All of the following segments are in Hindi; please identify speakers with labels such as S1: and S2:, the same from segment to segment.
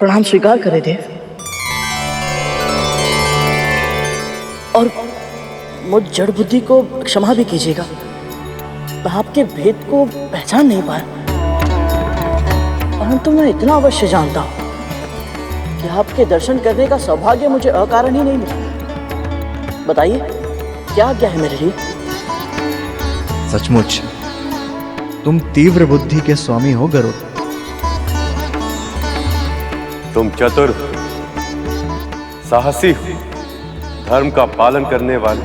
S1: प्रणाम स्वीकार करे देव, और मुझ जड़ बुद्धि को क्षमा भी कीजिएगा। मैं आपके भेद को पहचान नहीं पाया, परंतु मैं इतना अवश्य जानता हूं कि आपके दर्शन करने का सौभाग्य मुझे अकारण ही नहीं मिला। बताइए क्या क्या है मेरे लिए?
S2: सचमुच तुम तीव्र बुद्धि के स्वामी हो गरुड़।
S3: तुम चतुर, साहसी हो, धर्म का पालन करने वाले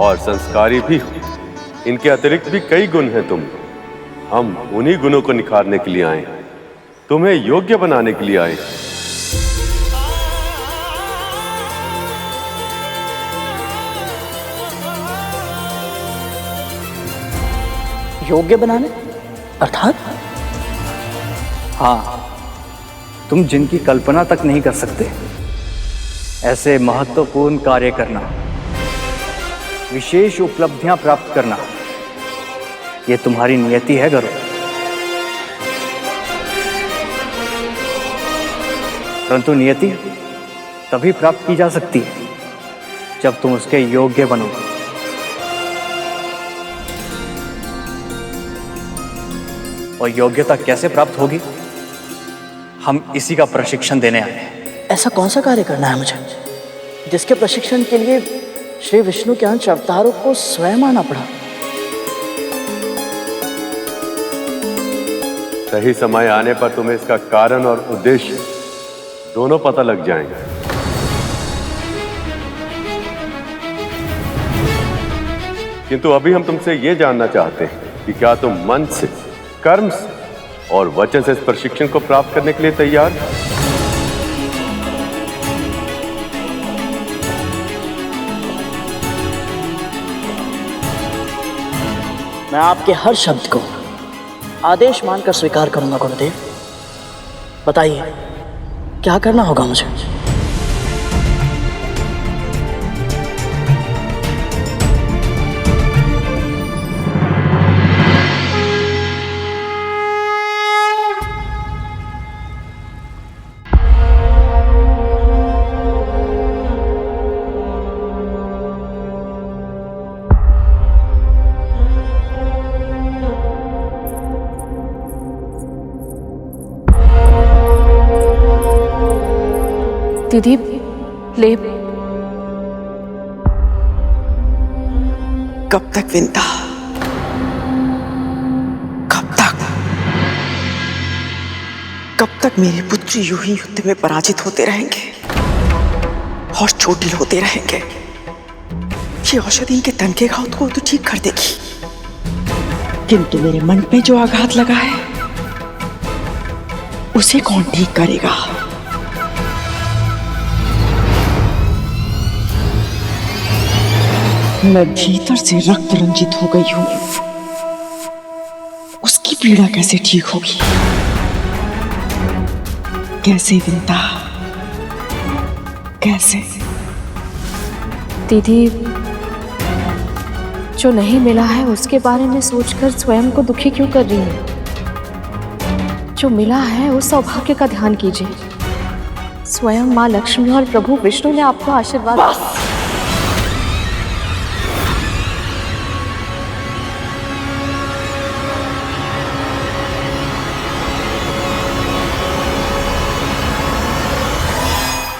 S3: और संस्कारी भी हो। इनके अतिरिक्त भी कई गुण हैं तुम। हम उन्हीं गुणों को निखारने के लिए आए हैं, तुम्हें योग्य बनाने के लिए आए।
S1: योग्य बनाने अर्थात?
S2: हाँ, तुम जिनकी कल्पना तक नहीं कर सकते ऐसे महत्वपूर्ण कार्य करना, विशेष उपलब्धियां प्राप्त करना, यह तुम्हारी नियति है गरुड़। परंतु नियति तभी प्राप्त की जा सकती है जब तुम उसके योग्य बनो। और योग्यता कैसे प्राप्त होगी, हम इसी का प्रशिक्षण देने आए हैं।
S1: ऐसा कौन सा कार्य करना है मुझे जिसके प्रशिक्षण के लिए श्री विष्णु के अंश अवतारों को स्वयं आना पड़ा?
S3: सही समय आने पर तुम्हें इसका कारण और उद्देश्य दोनों पता लग जाएंगे। किंतु अभी हम तुमसे ये जानना चाहते हैं कि क्या तुम मन से, कर्म से और वचन से इस प्रशिक्षण को प्राप्त करने के लिए तैयार?
S1: मैं आपके हर शब्द को आदेश मानकर स्वीकार करूंगा गुरुदेव। बताइए क्या करना होगा मुझे?
S4: दीदी ले।
S5: कब तक विंता? कब तक? कब तक मेरे पुत्र यूं ही युद्ध में पराजित होते रहेंगे और चोटिल होते रहेंगे? ये औषधि इनके तन के घाव को तो ठीक कर देगी, किंतु मेरे मन पे जो आघात लगा है उसे कौन ठीक करेगा? मैं भीतर से रक्त रंजित हो गई हूं, उसकी पीड़ा कैसे ठीक होगी? कैसे विंता, कैसे?
S4: दीदी जो नहीं मिला है उसके बारे में सोचकर स्वयं को दुखी क्यों कर रही है? जो मिला है उस सौभाग्य का ध्यान कीजिए। स्वयं माँ लक्ष्मी और प्रभु विष्णु ने आपको आशीर्वाद।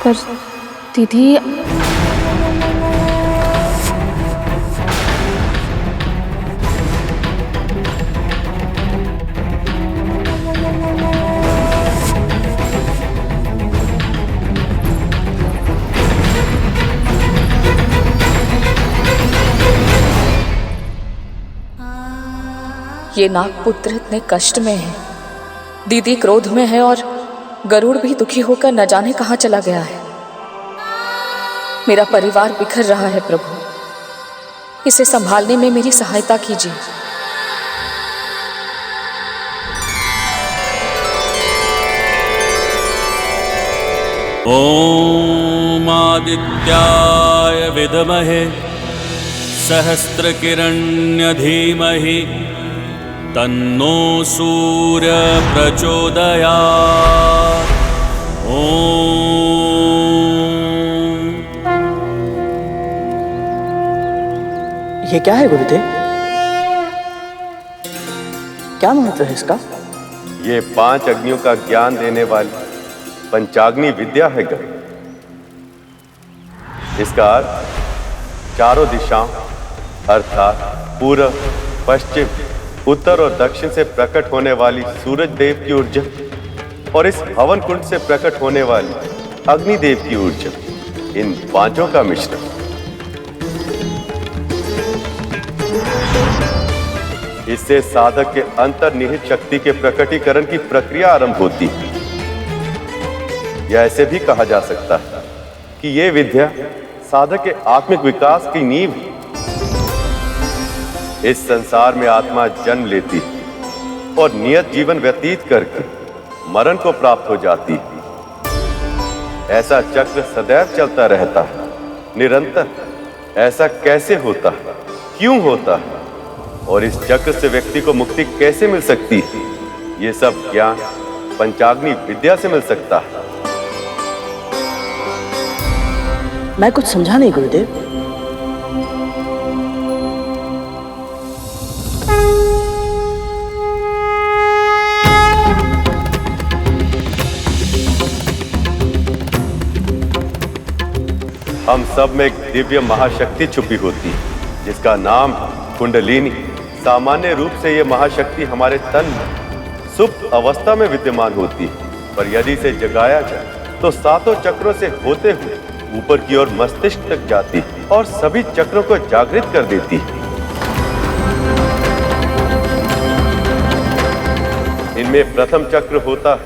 S4: पर दीदी
S6: ये नागपुत्र इतने कष्ट में है, दीदी क्रोध में है और गरुड़ भी दुखी होकर न जाने कहां चला गया है। मेरा परिवार बिखर रहा है प्रभु, इसे संभालने में मेरी सहायता कीजिए।
S7: ओम आदित्याय विद्महे सहस्रकिरण्य धीमहि तन्नो सूर्य प्रचोदयात्।
S1: ये क्या है गुरुदेव? क्या महत्व है इसका?
S3: ये 5 अग्नियों का ज्ञान देने वाली पंचाग्नि विद्या है गरुड़। इसका अर्थ चारों दिशाओं अर्थात पूर्व, पश्चिम, उत्तर और दक्षिण से प्रकट होने वाली सूरज देव की ऊर्जा और इस हवन कुंड से प्रकट होने वाली अग्निदेव की ऊर्जा, इन 5 का मिश्रण। इससे साधक के अंतर्निहित शक्ति के प्रकटीकरण की प्रक्रिया आरंभ होती है। यह ऐसे भी कहा जा सकता है कि यह विद्या साधक के आत्मिक विकास की नींव है। इस संसार में आत्मा जन्म लेती है और नियत जीवन व्यतीत करके मरण को प्राप्त हो जाती है। ऐसा चक्र सदैव चलता रहता है, निरंतर। ऐसा कैसे होता है, क्यों होता है और इस चक्र से व्यक्ति को मुक्ति कैसे मिल सकती है, ये सब ज्ञान पंचाग्नि विद्या से मिल सकता है।
S1: मैं कुछ समझा नहीं गुरुदेव।
S3: हम सब में एक दिव्य महाशक्ति छुपी होती है जिसका नाम कुंडलिनी। सामान्य रूप से यह महाशक्ति हमारे तन में सुप्त अवस्था में विद्यमान होती है, पर यदि इसे जगाया जाए तो 7 चक्रों से होते हुए ऊपर की ओर मस्तिष्क तक जाती है और सभी चक्रों को जागृत कर देती है। इनमें प्रथम चक्र होता है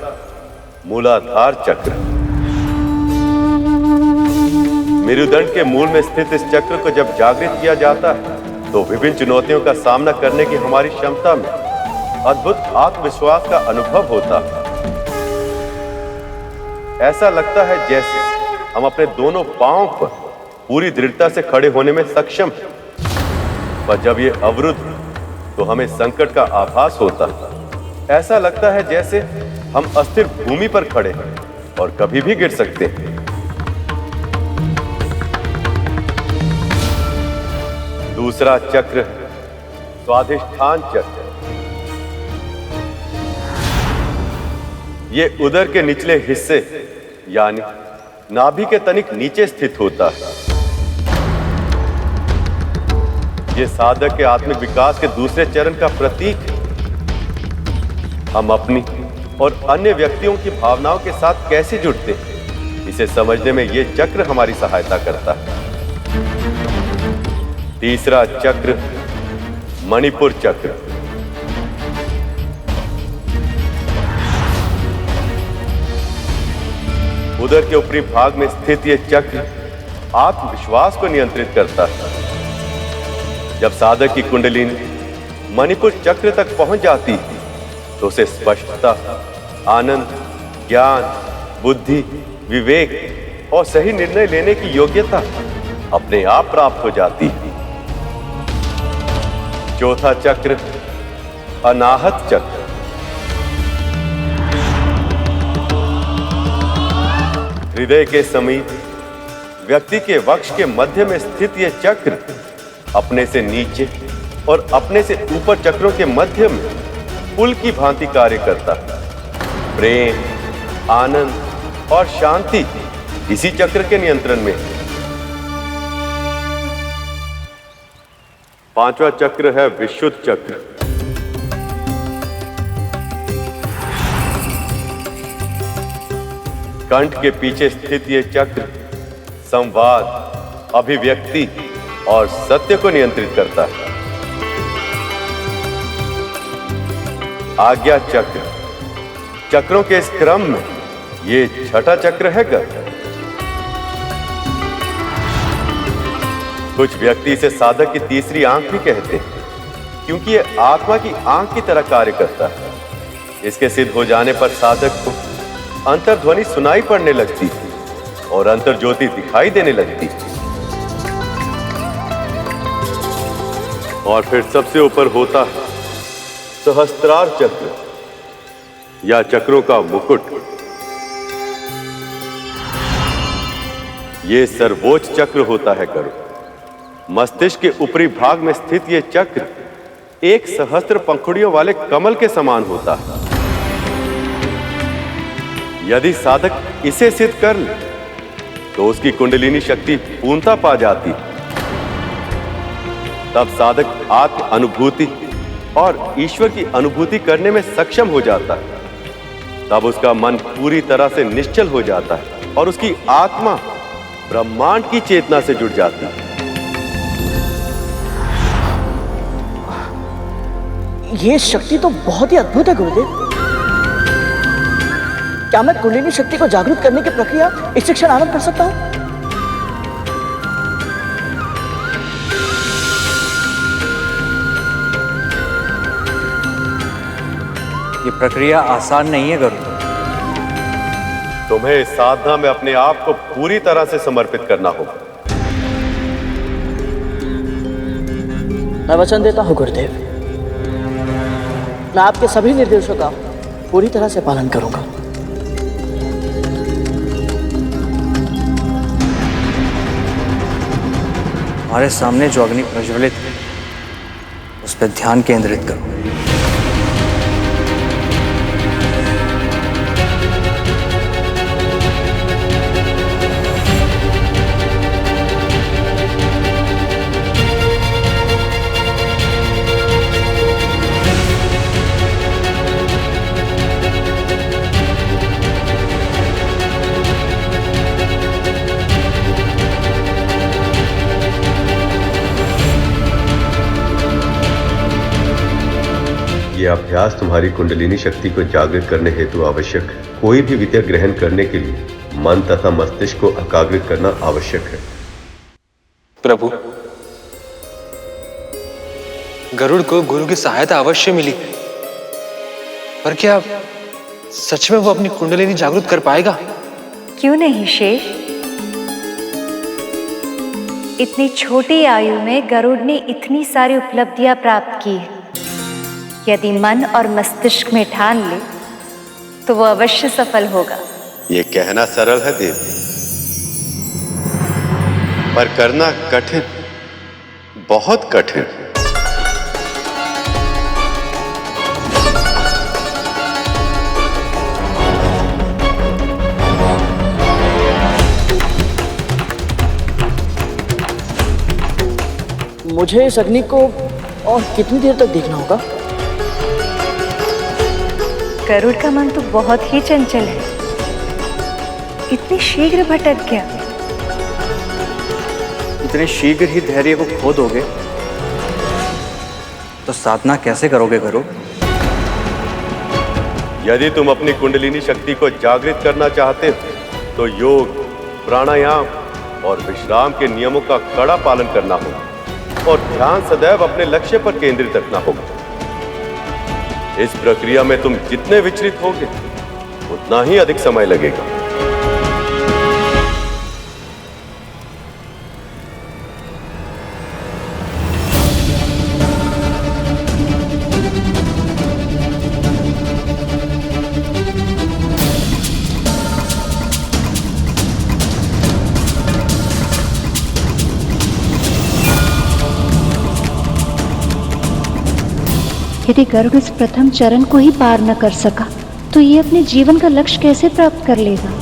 S3: मूलाधार चक्र। मेरुदंड के मूल में स्थित इस चक्र को जब जागृत किया जाता है तो विभिन्न चुनौतियों का सामना करने की हमारी क्षमता में अद्भुत आत्मविश्वास का अनुभव होता है। ऐसा लगता है जैसे हम अपने दोनों पांवों पर पूरी दृढ़ता से खड़े होने में सक्षम हैं। पर जब ये अवरुद्ध तो हमें संकट का आभास होता है। ऐसा लगता है जैसे हम अस्थिर भूमि पर खड़े हैं और कभी भी गिर सकते हैं। दूसरा चक्र स्वाधिष्ठान चक्र। ये उदर के निचले हिस्से यानी नाभि के तनिक नीचे स्थित होता है। ये साधक के आत्मिक विकास के दूसरे चरण का प्रतीक है। हम अपनी और अन्य व्यक्तियों की भावनाओं के साथ कैसे जुड़ते हैं, इसे समझने में ये चक्र हमारी सहायता करता है। तीसरा चक्र मणिपुर चक्र। उदर के ऊपरी भाग में स्थित यह चक्र आत्मविश्वास को नियंत्रित करता है। जब साधक की कुंडलिनी मणिपुर चक्र तक पहुंच जाती है तो उसे स्पष्टता, आनंद, ज्ञान, बुद्धि, विवेक और सही निर्णय लेने की योग्यता अपने आप प्राप्त हो जाती है। चौथा चक्र अनाहत चक्र। हृदय के समीप व्यक्ति के वक्ष के मध्य में स्थित यह चक्र अपने से नीचे और अपने से ऊपर चक्रों के मध्य में पुल की भांति कार्य करता है। प्रेम, आनंद और शांति इसी चक्र के नियंत्रण में है। पांचवा चक्र है विशुद्ध चक्र। कंठ के पीछे स्थित यह चक्र संवाद, अभिव्यक्ति और सत्य को नियंत्रित करता है। आज्ञा चक्र। चक्रों के इस क्रम में ये छठा चक्र है गर्भ। कुछ व्यक्ति इसे साधक की तीसरी आंख भी कहते हैं क्योंकि यह आत्मा की आंख की तरह कार्य करता है। इसके सिद्ध हो जाने पर साधक को अंतर्ध्वनि सुनाई पड़ने लगती है और अंतर्ज्योति दिखाई देने लगती है। और फिर सबसे ऊपर होता है सहस्त्रार चक्र या चक्रों का मुकुट। ये सर्वोच्च चक्र होता है गरुड़। मस्तिष्क के ऊपरी भाग में स्थित यह चक्र एक सहस्त्र पंखुड़ियों वाले कमल के समान होता है। यदि साधक इसे सिद्ध कर ले तो उसकी कुंडलिनी शक्ति पूर्णता पा जाती। तब साधक आत्म अनुभूति और ईश्वर की अनुभूति करने में सक्षम हो जाता है। तब उसका मन पूरी तरह से निश्चल हो जाता है और उसकी आत्मा ब्रह्मांड की चेतना से जुड़ जाती है।
S1: ये शक्ति तो बहुत ही अद्भुत है गुरुदेव। क्या मैं कुंडलिनी शक्ति को जागृत करने की प्रक्रिया इस क्षण आरंभ कर सकता हूं?
S2: ये प्रक्रिया आसान नहीं है गरुड़।
S3: तुम्हें इस साधना में अपने आप को पूरी तरह से समर्पित करना होगा।
S1: मैं वचन देता हूं गुरुदेव, मैं आपके सभी निर्देशों का पूरी तरह से पालन करूंगा।
S2: हमारे सामने जो अग्नि प्रज्वलित है उस पर ध्यान केंद्रित करो।
S3: यह अभ्यास तुम्हारी कुंडलिनी शक्ति को जागृत करने हेतु आवश्यक है। कोई भी विद्या ग्रहण करने के लिए मन तथा मस्तिष्क को एकाग्रित करना आवश्यक है।
S8: प्रभु, गरुड़ को गुरु की सहायता अवश्य मिली, पर क्या सच में वो अपनी कुंडलिनी जागृत कर पाएगा?
S9: क्यों नहीं शेष। इतनी छोटी आयु में गरुड़ ने इतनी सारी उपलब्धियां प्राप्त की है। यदि मन और मस्तिष्क में ठान ले तो वो अवश्य सफल होगा।
S3: ये कहना सरल है देवी, पर करना कठिन, बहुत कठिन।
S1: मुझे इस अग्नि को और कितनी देर तक देखना होगा?
S9: गरुड़ का मन तो बहुत ही चंचल है, इतनी शीघ्र भटक गया।
S2: इतने शीघ्र ही धैर्य को खो दोगे तो साधना कैसे करोगे गरुड़?
S3: यदि तुम अपनी कुंडलिनी शक्ति को जागृत करना चाहते हो तो योग, प्राणायाम और विश्राम के नियमों का कड़ा पालन करना होगा और ध्यान सदैव अपने लक्ष्य पर केंद्रित रखना होगा। इस प्रक्रिया में तुम जितने विचलित होगे उतना ही अधिक समय लगेगा।
S9: यदि गरुड़ इस प्रथम चरण को ही पार न कर सका तो ये अपने जीवन का लक्ष्य कैसे प्राप्त कर लेगा?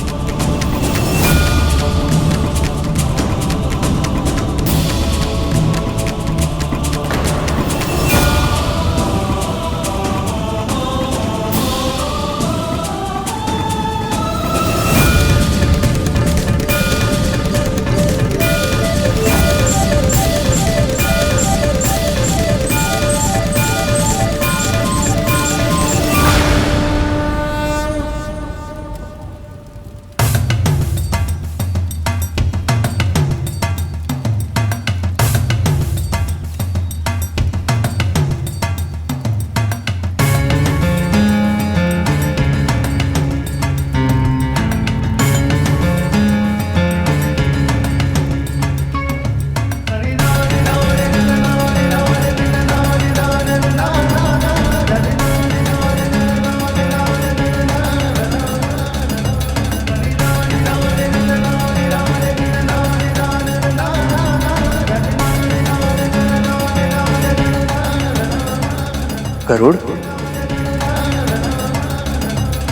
S2: गरुड़,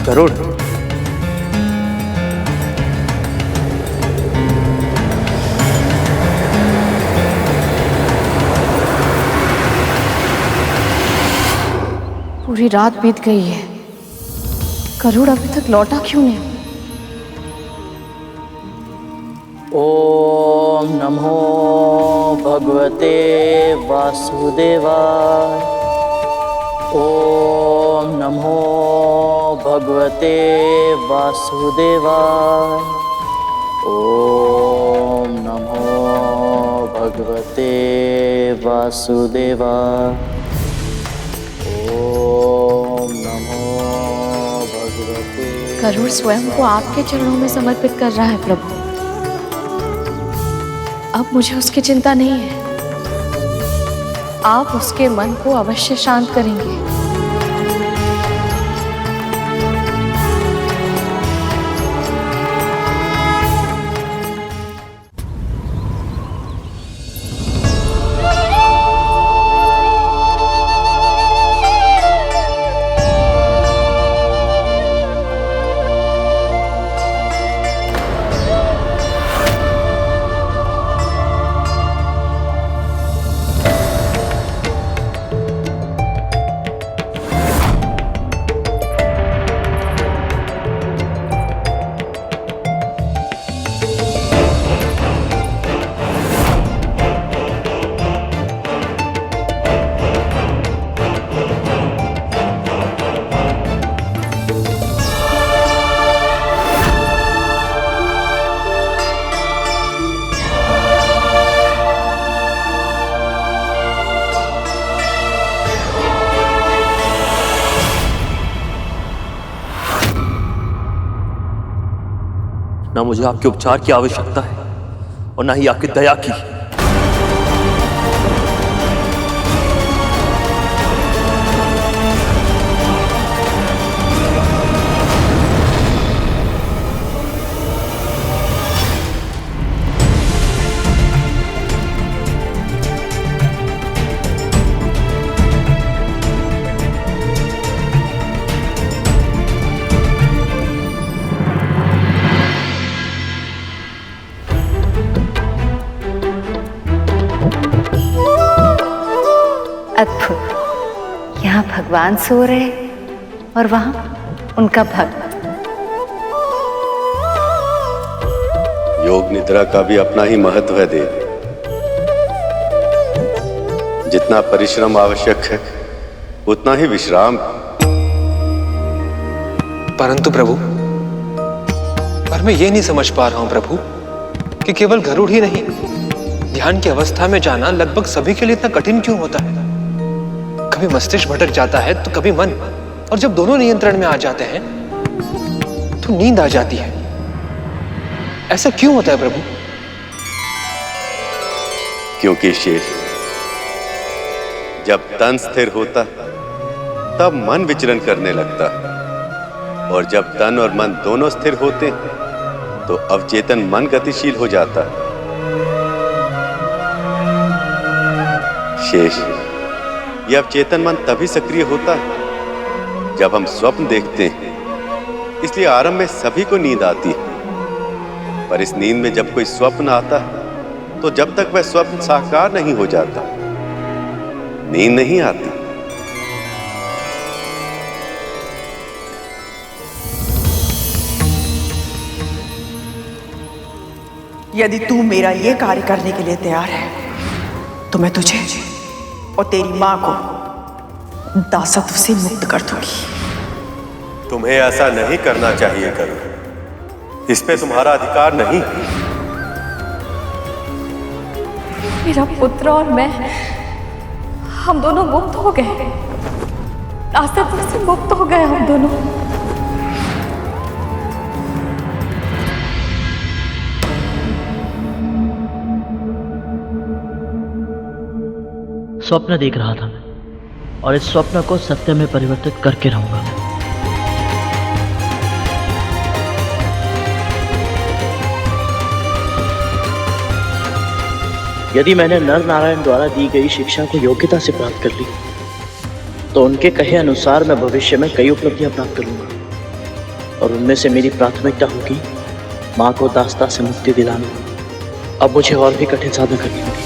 S2: गरुड़,
S4: पूरी रात बीत गई है, गरुड़ अभी तक लौटा क्यों नहीं?
S1: ओम नमो भगवते वासुदेवाय। ओम नमो भगवते वासुदेवाय। ओम नमो भगवते वासुदेवाय। ओम नमो भगवते।
S4: गरुड़ स्वयं को आपके चरणों में समर्पित कर रहा है प्रभु। अब मुझे उसकी चिंता नहीं है। आप उसके मन को अवश्य शांत करेंगे।
S10: ना मुझे आपके उपचार की आवश्यकता है और ना ही आपकी दया की।
S9: अद्भुत। यहाँ भगवान सो रहे और वहां उनका भक्त।
S3: योग निद्रा का भी अपना ही महत्व है देव। जितना परिश्रम आवश्यक है उतना ही विश्राम।
S8: परंतु प्रभु, पर मैं ये नहीं समझ पा रहा हूं प्रभु कि केवल गरुड़ ही नहीं, ध्यान की अवस्था में जाना लगभग सभी के लिए इतना कठिन क्यों होता है। कभी मस्तिष्क भटक जाता है तो कभी मन, और जब दोनों नियंत्रण में आ जाते हैं तो नींद आ जाती है। ऐसा क्यों होता है प्रभु?
S3: क्योंकि शेष, जब तन स्थिर होता तब मन विचरण करने लगता, और जब तन और मन दोनों स्थिर होते तो अवचेतन मन गतिशील हो जाता। शेष, यह अवचेतन मन तभी सक्रिय होता है जब हम स्वप्न देखते हैं। इसलिए आरंभ में सभी को नींद आती है, पर इस नींद में जब कोई स्वप्न आता है तो जब तक वह स्वप्न साकार नहीं हो जाता नींद नहीं आती।
S5: यदि तू मेरा ये कार्य करने के लिए तैयार है तो मैं तुझे और तेरी मां को दासत्व से मुक्त कर दूंगी।
S3: तुम्हें ऐसा नहीं करना चाहिए गरुड़, इस पे तुम्हारा अधिकार नहीं।
S4: मेरा पुत्र और मैं, हम दोनों मुक्त हो गए, दासत्व से मुक्त हो गए हम दोनों।
S1: स्वप्न देख रहा था मैं, और इस स्वप्न को सत्य में परिवर्तित करके रहूंगा मैं। यदि मैंने नर नारायण द्वारा दी गई शिक्षा को योग्यता से प्राप्त कर ली तो उनके कहे अनुसार मैं भविष्य में कई उपलब्धियां प्राप्त करूंगा और उनमें से मेरी प्राथमिकता होगी माँ को दास्ता से मुक्ति दिलाना। अब मुझे और भी कठिन साधना करनी होगी।